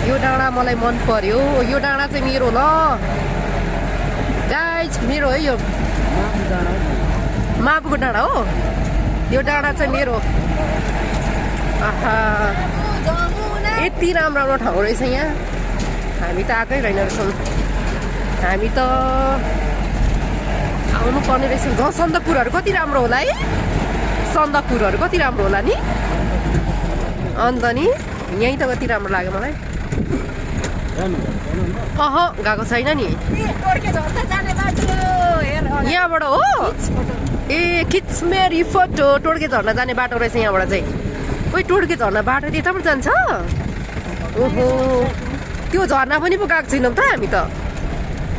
यो डाँडा मलाई मन पर्यो यो डाँडा चाहिँ मेरो ल गाइज मेरो है यो माबुको डाँडा हो यो डाँडा चाहिँ मेरो आहा यति राम्रो राम्रो ठाउँ रहेछ यहाँ हामी त आएकै रहेन रहेछौँ हामी त आउनु पर्ने रहेछ सन्दकपुरहरू कति राम्रो होला है सन्दकपुरहरू कति राम्रो होला नि अन्त नि यहीँ त कति राम्रो लाग्यो मलाई गएको छैन नि यहाँबाट हो ए खिच मेरी फोटो टोड्के झर्ना जाने बाटो रहेछ यहाँबाट चाहिँ ओइ टोड्के झर्ना बाटो त्यताबाट जान्छ ओहो त्यो झर्ना पनि पो गएको छैनौँ त हामी त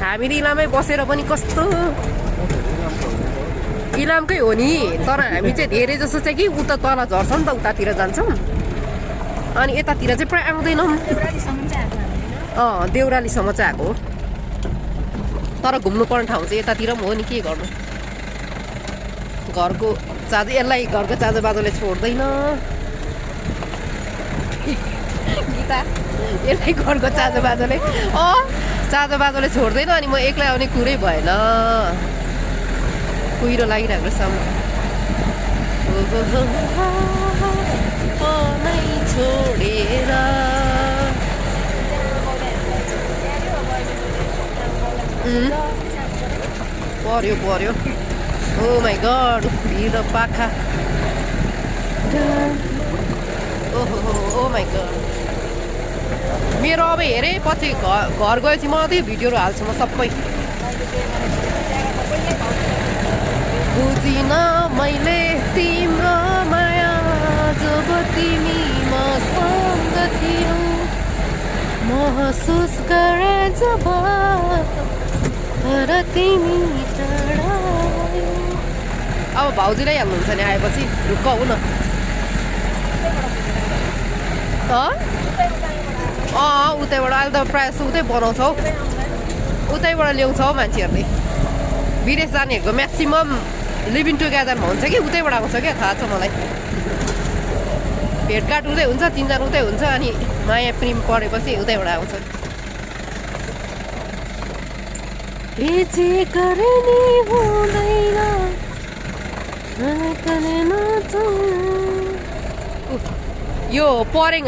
हामी इलाममै बसेर पनि कस्तो इलामकै हो नि तर हामी चाहिँ धेरै जसो चाहिँ कि उता तल झर्छ नि त उतातिर जान्छौँ अनि यतातिर चाहिँ प्रायः आउँदैनौँ देउरालीसम्म चाहिँ आएको तर घुम्नुपर्ने ठाउँ चाहिँ यतातिर पनि हो नि के गर्नु घरको चाँजो यसलाई घरको चाँजो बाजोले छोड्दैन गीता यसलाई घरको चाँजो बाजोले चाँजो बाजोले छोड्दैन अनि म एक्लै आउने कुरै भएन कुहिरो लागिरहेको रहेछ छोडेर पर्यो पर्यो ओ माई गड भिर पाखा ओहो ओ माई गड मेरो अब हेरेँ पछि घर गएपछि म त्यही भिडियोहरू हाल्छु म सबै बुझिन मैले तिम्रो माया जब तिमी मसँग थियौ महसुस गरे जब तर तिमी चढायौ अब भाउजूलाई हाल्नुहुन्छ नि आएपछि ढुक्क हौ न उतैबाट अहिले त प्रायः जस्तो उतै बनाउँछौ उतैबाट ल्याउँछौ मान्छेहरूले विदेश जानेहरूको म्याक्सिमम् लिभिङ टुगेदरमा हुन्छ कि उतैबाट आउँछ क्या थाहा छ मलाई भेटघाट उतै हुन्छ चिन्जान उतै हुन्छ अनि माया प्रेम परेपछि उतैबाट आउँछ यो परेङ